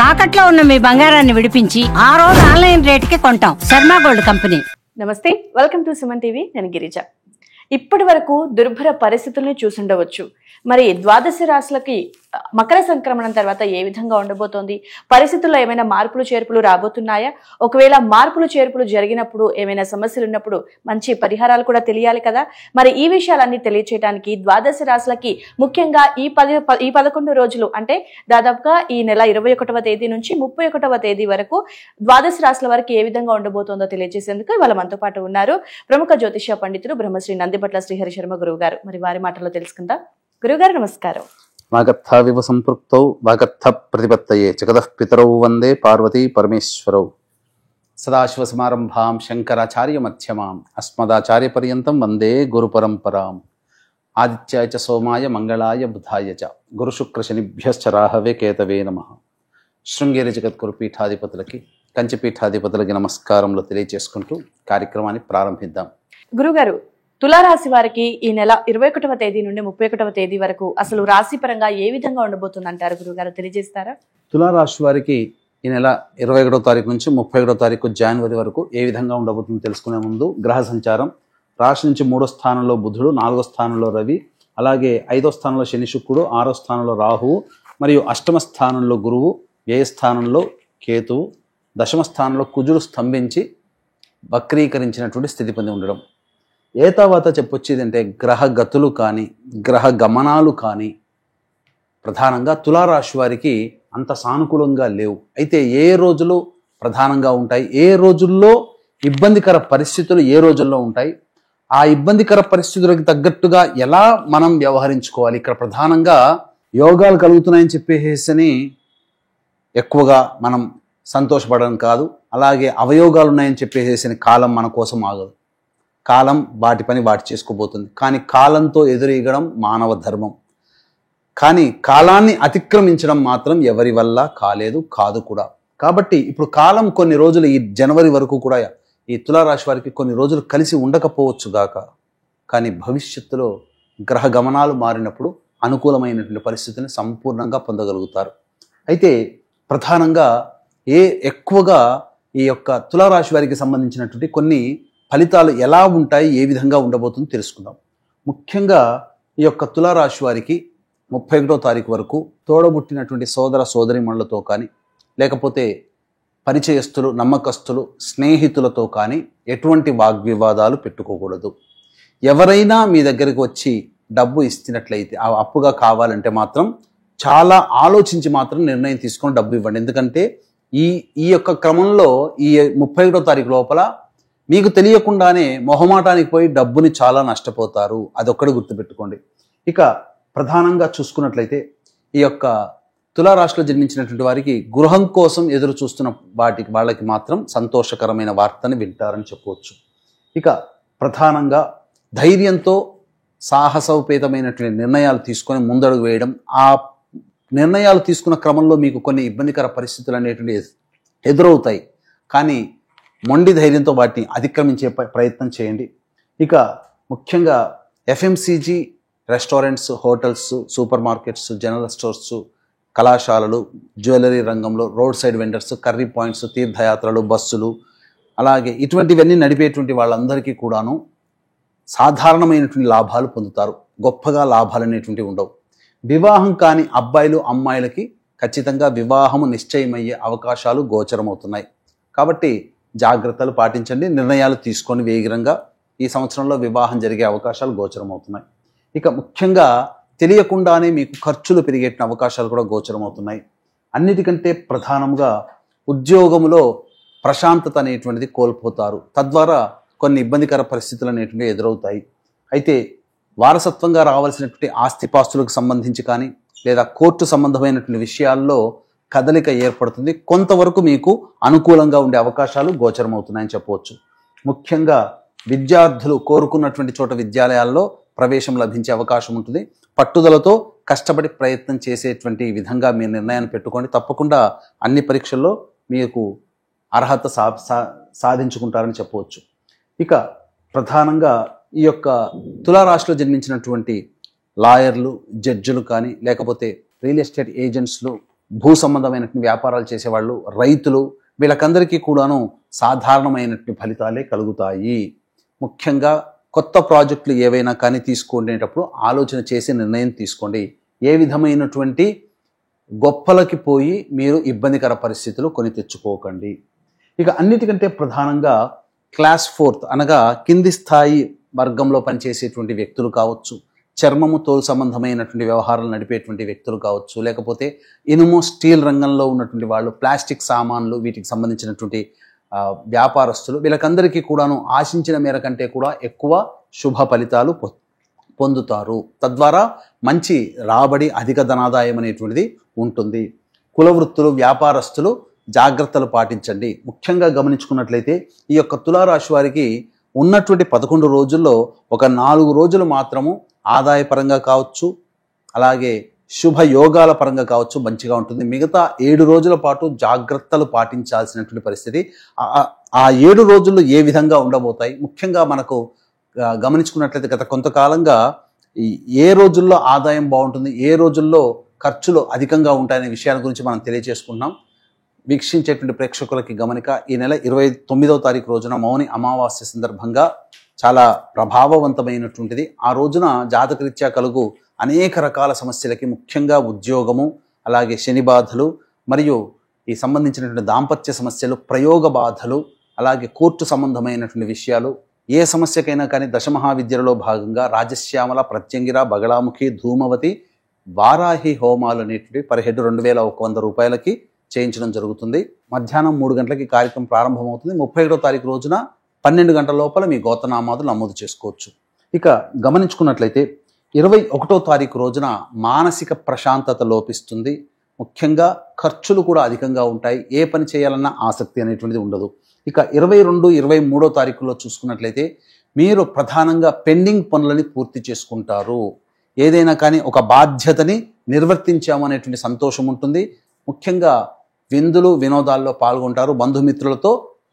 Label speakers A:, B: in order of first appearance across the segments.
A: తాకట్లో ఉన్న మీ బంగారాన్ని విడిపించి ఆ రోజు ఆన్లైన్ రేటుకి కొంటాం. Sharma gold company.
B: నమస్తే, వెల్కమ్ టు సుమన్ టీవీ. నేను గిరిజ. ఇప్పటి వరకు దుర్భర పరిస్థితుల్ని చూసుండవచ్చు. మరి ద్వాదశ రాశులకి మకర సంక్రమణం తర్వాత ఏ విధంగా ఉండబోతోంది? పరిస్థితుల్లో ఏమైనా మార్పులు చేర్పులు రాబోతున్నాయా? ఒకవేళ మార్పులు చేర్పులు జరిగినప్పుడు ఏమైనా సమస్యలు ఉన్నప్పుడు మంచి పరిహారాలు కూడా తెలియాలి కదా. మరి ఈ విషయాలన్నీ తెలియచేయడానికి ద్వాదశ రాశులకి ముఖ్యంగా ఈ 11 రోజులు అంటే దాదాపుగా ఈ నెల 21వ తేదీ నుంచి 31వ తేదీ వరకు ద్వాదశ రాశుల వరకు ఏ విధంగా ఉండబోతోందో తెలియజేసేందుకు ఇవాళ మనతో పాటు ఉన్నారు ప్రముఖ జ్యోతిష్య పండితులు బ్రహ్మశ్రీ నందిపట్ల శ్రీహరి శర్మ గురువు గారు. మరి వారి మాటల్లో తెలుసుకుందాం. గురువుగారు నమస్కారం.
C: వాగర్థావివ సంపృక్తౌ వాగర్థ ప్రతిపత్తయే జగతః పితరౌ వందే పార్వతీ పరమేశ్వరౌ. సదాశివసమారంభాం శంకరాచార్య మధ్యమాం అస్మదాచార్య పర్యంతం వందే గురు పరంపరాం. ఆదిత్యాయ చ సోమాయ మంగళాయ బుధాయ చ గురుశుక్ర శనిభ్యశ్చ రాహవే కేతవే నమః. శృంగేరి జగద్గురు పీఠాధిపతులకి కంచి పీఠాధిపతులకి నమస్కారంలో తెలియజేసుకుంటూ కార్యక్రమాన్ని ప్రారంభిద్దాం.
B: గురుగారు, తులారాశి వారికి ఈ నెల 21వ తేదీ నుండి 31వ తేదీ వరకు అసలు రాశి పరంగా ఏ విధంగా ఉండబోతుంది అంటారు గురుగారు? తెలియజేస్తారా?
C: తులారాశి వారికి ఈ నెల 21వ తారీఖు నుంచి 31వ తారీఖు జనవరి వరకు ఏ విధంగా ఉండబోతుందో తెలుసుకునే ముందు గ్రహ సంచారం. రాశి నుంచి 3వ స్థానంలో బుధుడు, 4వ స్థానంలో రవి, అలాగే 5వ స్థానంలో శని శుక్రుడు, 6వ స్థానంలో రాహువు మరియు 8వ స్థానంలో గురువు, వ్యయ స్థానంలో కేతువు, 10వ స్థానంలో కుజుడు స్తంభించి వక్రీకరించినటువంటి స్థితి పొంది ఉండడం. ఏ తర్వాత చెప్పొచ్చేది అంటే గ్రహ గతులు కానీ గ్రహ గమనాలు కానీ ప్రధానంగా తులారాశి వారికి అంత సానుకూలంగా లేవు. అయితే ఏ రోజులు ప్రధానంగా ఉంటాయి, ఏ రోజుల్లో ఇబ్బందికర పరిస్థితులు ఏ రోజుల్లో ఉంటాయి, ఆ ఇబ్బందికర పరిస్థితులకు తగ్గట్టుగా ఎలా మనం వ్యవహరించుకోవాలి. ఇక్కడ ప్రధానంగా యోగాలు కలుగుతున్నాయని చెప్పేసి ఎక్కువగా మనం సంతోషపడడం కాదు, అలాగే అవయోగాలు ఉన్నాయని చెప్పేసి కాలం మన కోసం ఆగదు. కాలం వాటి పని వాటి చేసుకోబోతుంది. కానీ కాలంతో ఎదురీగడం మానవ ధర్మం. కానీ కాలాన్ని అతిక్రమించడం మాత్రం ఎవరి వల్ల కాదు కూడా. కాబట్టి ఇప్పుడు కాలం కొన్ని రోజులు ఈ జనవరి వరకు కూడా ఈ తులారాశి వారికి కొన్ని రోజులు కలిసి ఉండకపోవచ్చు గాక, కానీ భవిష్యత్తులో గ్రహ గమనాలు మారినప్పుడు అనుకూలమైనటువంటి పరిస్థితిని సంపూర్ణంగా పొందగలుగుతారు. అయితే ప్రధానంగా ఎక్కువగా ఈ యొక్క తులారాశి వారికి సంబంధించినటువంటి కొన్ని ఫలితాలు ఎలా ఉంటాయి, ఏ విధంగా ఉండబోతుందో తెలుసుకుందాం. ముఖ్యంగా ఈ యొక్క తులారాశి వారికి 31వ తారీఖు వరకు తోడబుట్టినటువంటి సోదర సోదరీమణులతో కానీ లేకపోతే పరిచయస్తులు, నమ్మకస్తులు, స్నేహితులతో కానీ ఎటువంటి వాగ్వివాదాలు పెట్టుకోకూడదు. ఎవరైనా మీ దగ్గరికి వచ్చి డబ్బు ఇస్తున్నట్లయితే ఆ అప్పుగా కావాలంటే మాత్రం చాలా ఆలోచించి మాత్రం నిర్ణయం తీసుకొని డబ్బు ఇవ్వండి. ఎందుకంటే ఈ యొక్క క్రమంలో ఈ 31వ తారీఖు లోపల మీకు తెలియకుండానే మొహమాటానికి పోయి డబ్బుని చాలా నష్టపోతారు. అదొక్కటి గుర్తుపెట్టుకోండి. ఇక ప్రధానంగా చూసుకున్నట్లయితే ఈ యొక్క తులారాశిలో జన్మించినటువంటి వారికి గృహం కోసం ఎదురు చూస్తున్న వాళ్ళకి మాత్రం సంతోషకరమైన వార్తని వింటారని చెప్పవచ్చు. ఇక ప్రధానంగా ధైర్యంతో సాహసోపేతమైనటువంటి నిర్ణయాలు తీసుకొని ముందడుగు వేయడం, ఆ నిర్ణయాలు తీసుకున్న క్రమంలో మీకు కొన్ని ఇబ్బందికర పరిస్థితులు అనేటువంటి ఎదురవుతాయి. కానీ మొండి ధైర్యంతో వాటిని అతిక్రమించే ప్రయత్నం చేయండి. ఇక ముఖ్యంగా FMCG, restaurants, hotels, super markets, general stores, కళాశాలలు, జ్యువెలరీ రంగంలో, road side vendors, curry points, తీర్థయాత్రలు, బస్సులు, అలాగే ఇటువంటివన్నీ నడిపేటువంటి వాళ్ళందరికీ కూడాను సాధారణమైనటువంటి లాభాలు పొందుతారు. గొప్పగా లాభాలు అనేటువంటివి ఉండవు. వివాహం కాని అబ్బాయిలు అమ్మాయిలకి ఖచ్చితంగా వివాహము నిశ్చయమయ్యే అవకాశాలు గోచరమవుతున్నాయి. కాబట్టి జాగ్రత్తలు పాటించండి, నిర్ణయాలు తీసుకొని వేగిరంగా ఈ సంవత్సరంలో వివాహం జరిగే అవకాశాలు గోచరమవుతున్నాయి. ఇక ముఖ్యంగా తెలియకుండానే మీకు ఖర్చులు పెరిగే అవకాశాలు కూడా గోచరమవుతున్నాయి. అన్నిటికంటే ప్రధానంగా ఉద్యోగంలో ప్రశాంతత అనేటువంటిది కోల్పోతారు. తద్వారా కొన్ని ఇబ్బందికర పరిస్థితులు అనేటువంటివి ఎదురవుతాయి. అయితే వారసత్వంగా రావాల్సినటువంటి ఆస్తిపాస్తులకు సంబంధించి కానీ లేదా కోర్టు సంబంధమైనటువంటి విషయాల్లో కదలిక ఏర్పడుతుంది. కొంతవరకు మీకు అనుకూలంగా ఉండే అవకాశాలు గోచరమవుతున్నాయని చెప్పవచ్చు. ముఖ్యంగా విద్యార్థులు కోరుకున్నటువంటి చోట విద్యాలయాల్లో ప్రవేశం లభించే అవకాశం ఉంటుంది. పట్టుదలతో కష్టపడి ప్రయత్నం చేసేటువంటి విధంగా మీ నిర్ణయాన్ని పెట్టుకోండి. తప్పకుండా అన్ని పరీక్షల్లో మీకు అర్హత సాధించుకుంటారని చెప్పవచ్చు. ఇక ప్రధానంగా ఈ యొక్క తులారాశిలో జన్మించినటువంటి లాయర్లు, జడ్జిలు కానీ లేకపోతే రియల్ ఎస్టేట్ ఏజెంట్స్లు, భూ సంబంధమైనటువంటి వ్యాపారాలు చేసేవాళ్ళు, రైతులు, వీళ్ళకందరికీ కూడాను సాధారణమైనటువంటి ఫలితాలే కలుగుతాయి. ముఖ్యంగా కొత్త ప్రాజెక్టులు ఏవైనా కానీ తీసుకునేటప్పుడు ఆలోచన చేసి నిర్ణయం తీసుకోండి. ఏ విధమైనటువంటి గొప్పలకి పోయి మీరు ఇబ్బందికర పరిస్థితులు కొని తెచ్చుకోకండి. ఇక అన్నిటికంటే ప్రధానంగా క్లాస్ 4 అనగా కింది స్థాయి వర్గంలో పనిచేసేటువంటి వ్యక్తులు కావచ్చు, చర్మము తోలు సంబంధమైనటువంటి వ్యవహారాలు నడిపేటువంటి వ్యక్తులు కావచ్చు, లేకపోతే ఇనుము స్టీల్ రంగంలో ఉన్నటువంటి వాళ్ళు, ప్లాస్టిక్ సామాన్లు వీటికి సంబంధించినటువంటి వ్యాపారస్తులు, వీళ్ళకందరికీ కూడాను ఆశించిన మేర కంటే కూడా ఎక్కువ శుభ ఫలితాలు పొందుతారు. తద్వారా మంచి రాబడి, అధిక ధనాదాయం అనేటువంటిది ఉంటుంది. కుల వృత్తులు, వ్యాపారస్తులు జాగ్రత్తలు పాటించండి. ముఖ్యంగా గమనించుకున్నట్లయితే ఈ యొక్క తులారాశి వారికి ఉన్నటువంటి 11 రోజుల్లో ఒక 4 రోజులు మాత్రము ఆదాయపరంగా కావచ్చు, అలాగే శుభ యోగాల పరంగా కావచ్చు మంచిగా ఉంటుంది. మిగతా 7 రోజుల పాటు జాగ్రత్తలు పాటించాల్సినటువంటి పరిస్థితి. ఆ 7 రోజుల్లో ఏ విధంగా ఉండబోతాయి, ముఖ్యంగా మనకు గమనించుకున్నట్లయితే గత కొంతకాలంగా ఏ రోజుల్లో ఆదాయం బాగుంటుంది, ఏ రోజుల్లో ఖర్చులు అధికంగా ఉంటాయనే విషయాల గురించి మనం తెలియజేసుకుంటున్నాం. వీక్షించేటువంటి ప్రేక్షకులకి గమనిక, ఈ నెల 29వ తారీఖు రోజున మౌని అమావాస్య సందర్భంగా చాలా ప్రభావవంతమైనటువంటిది. ఆ రోజున జాతకరీత్యా కలుగు అనేక రకాల సమస్యలకి, ముఖ్యంగా ఉద్యోగము, అలాగే శని బాధలు, మరియు ఈ సంబంధించినటువంటి దాంపత్య సమస్యలు, ప్రయోగ బాధలు, అలాగే కోర్టు సంబంధమైనటువంటి విషయాలు, ఏ సమస్యకైనా కానీ దశమహావిద్యలలో భాగంగా రాజశ్యామల, ప్రత్యంగిర, బగళాముఖి, ధూమవతి, వారాహి హోమాలు అనేటువంటి పర్ హెడ్ 2100 రూపాయలకి చేయించడం జరుగుతుంది. మధ్యాహ్నం 3 గంటలకి కార్యక్రమం ప్రారంభమవుతుంది. 31వ తారీఖు రోజున 12 గంటల లోపల మీ గోత్రనామాదులు నమోదు చేసుకోవచ్చు. ఇక గమనించుకున్నట్లయితే 21వ తారీఖు రోజున మానసిక ప్రశాంతత లోపిస్తుంది. ముఖ్యంగా ఖర్చులు కూడా అధికంగా ఉంటాయి. ఏ పని చేయాలన్నా ఆసక్తి అనేటువంటిది ఉండదు. ఇక 22, 23వ తారీఖులో చూసుకున్నట్లయితే మీరు ప్రధానంగా పెండింగ్ పనులని పూర్తి చేసుకుంటారు. ఏదైనా కానీ ఒక బాధ్యతని నిర్వర్తించాము అనేటువంటి సంతోషం ఉంటుంది. ముఖ్యంగా విందులు, వినోదాల్లో పాల్గొంటారు. బంధుమిత్రులతో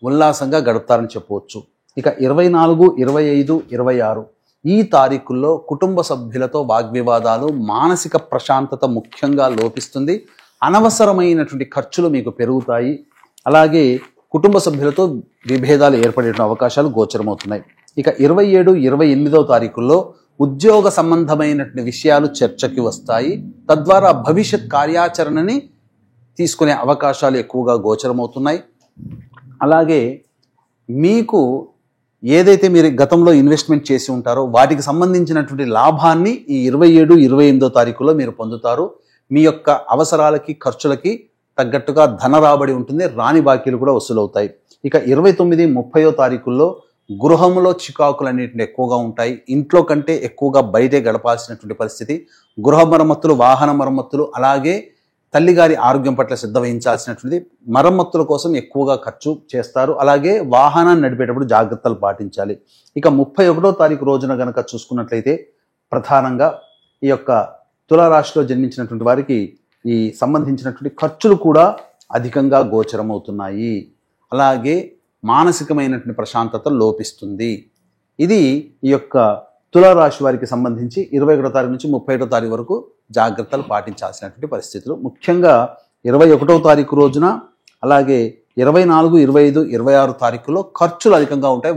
C: ఉల్లాసంగా గడుపుతారని చెప్పవచ్చు. ఇక 24, 25, 26 ఈ తారీఖుల్లో కుటుంబ సభ్యులతో వాగ్వివాదాలు, మానసిక ప్రశాంతత ముఖ్యంగా లోపిస్తుంది. అనవసరమైనటువంటి ఖర్చులు మీకు పెరుగుతాయి. అలాగే కుటుంబ సభ్యులతో విభేదాలు ఏర్పడే అవకాశాలు గోచరమవుతున్నాయి. ఇక 27, 28వ తారీఖుల్లో ఉద్యోగ సంబంధమైనటువంటి విషయాలు చర్చకి వస్తాయి. తద్వారా భవిష్యత్ కార్యాచరణని తీసుకునే అవకాశాలు ఎక్కువగా గోచరమవుతున్నాయి. అలాగే మీకు ఏదైతే మీరు గతంలో ఇన్వెస్ట్మెంట్ చేసి ఉంటారో వాటికి సంబంధించినటువంటి లాభాన్ని ఈ 27, 28వ తారీఖులో మీరు పొందుతారు. మీ యొక్క అవసరాలకి, ఖర్చులకి తగ్గట్టుగా ధన రాబడి ఉంటుంది. రాని బాకీలు కూడా వసూలవుతాయి. ఇక 29, 30వ తారీఖుల్లో గృహంలో చికాకులన్నింటినీ ఎక్కువగా ఉంటాయి. ఇంట్లో కంటే ఎక్కువగా బయటే గడపాల్సినటువంటి పరిస్థితి. గృహ మరమ్మతులు, వాహన మరమ్మతులు, అలాగే తల్లిగారి ఆరోగ్యం పట్ల శ్రద్ధ వహించాల్సినటువంటి మరమ్మతుల కోసం ఎక్కువగా ఖర్చు చేస్తారు. అలాగే వాహనాన్ని నడిపేటప్పుడు జాగ్రత్తలు పాటించాలి. ఇక 31వ తారీఖు రోజున గనక చూసుకున్నట్లయితే ప్రధానంగా ఈ యొక్క తులారాశిలో జన్మించినటువంటి వారికి ఈ సంబంధించినటువంటి ఖర్చులు కూడా అధికంగా గోచరమవుతున్నాయి. అలాగే మానసికమైనటువంటి ప్రశాంతత లోపిస్తుంది. ఇది ఈ యొక్క తులారాశి వారికి సంబంధించి 21వ తారీఖు నుంచి 31వ తారీఖు వరకు జాగ్రత్తలు పాటించాల్సినటువంటి పరిస్థితులు. ముఖ్యంగా 21వ తారీఖు రోజున, అలాగే 24, 25, 26 తారీఖులో ఖర్చులు అధికంగా ఉంటాయి.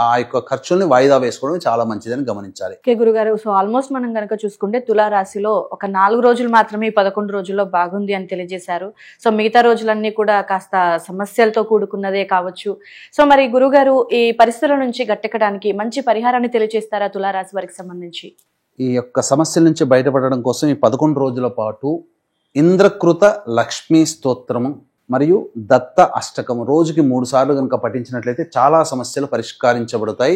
C: ఆ యొక్క ఖర్చుల్ని వాయిదా వేసుకోవడం చాలా మంచిదని గమనించాలి.
B: ఓకే గురుగారు, సో ఆల్మోస్ట్ మనం కనుక చూసుకుంటే తులారాశిలో ఒక 4 రోజులు మాత్రమే 11 రోజుల్లో బాగుంది అని తెలియజేశారు. సో మిగతా రోజులన్నీ కూడా కాస్త సమస్యలతో కూడుకున్నదే కావచ్చు. సో మరి గురుగారు ఈ పరిస్థితుల నుంచి గట్టెక్కడానికి మంచి పరిహారాన్ని తెలియజేస్తారా తులారాశి వారికి సంబంధించి?
C: ఈ యొక్క సమస్యల నుంచి బయటపడడం కోసం ఈ 11 రోజుల పాటు ఇంద్రకృత లక్ష్మీ స్తోత్రము మరియు దత్త అష్టకము రోజుకి 3 సార్లు కనుక పఠించినట్లయితే చాలా సమస్యలు పరిష్కరించబడతాయి.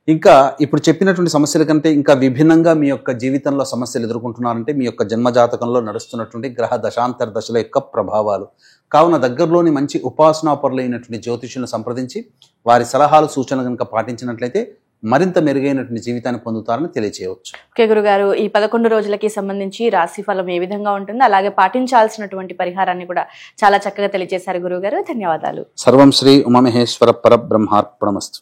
C: ఇంకా ఇప్పుడు చెప్పినటువంటి సమస్యల కంటే ఇంకా విభిన్నంగా మీ యొక్క జీవితంలో సమస్యలు ఎదుర్కొంటున్నారంటే మీ యొక్క జన్మజాతకంలో నడుస్తున్నటువంటి గ్రహ దశాంతర దశల యొక్క ప్రభావాలు. కావున దగ్గరలోని మంచి ఉపాసనాపరులైనటువంటి జ్యోతిష్యులను సంప్రదించి వారి సలహాలు, సూచనలు కనుక పాటించినట్లయితే మరింత మెరుగైనటువంటి జీవితాన్ని పొందుతారని తెలియచేయవచ్చు.
B: ఓకే గురుగారు, ఈ 11 రోజులకి సంబంధించి రాశి ఫలం ఏ విధంగా ఉంటుంది, అలాగే పాటించాల్సినటువంటి పరిహారాన్ని కూడా చాలా చక్కగా తెలియజేశారు గురుగారు. ధన్యవాదాలు.
C: సర్వం శ్రీ ఉమామహేశ్వర పరబ్రహ్మార్పణమస్తు.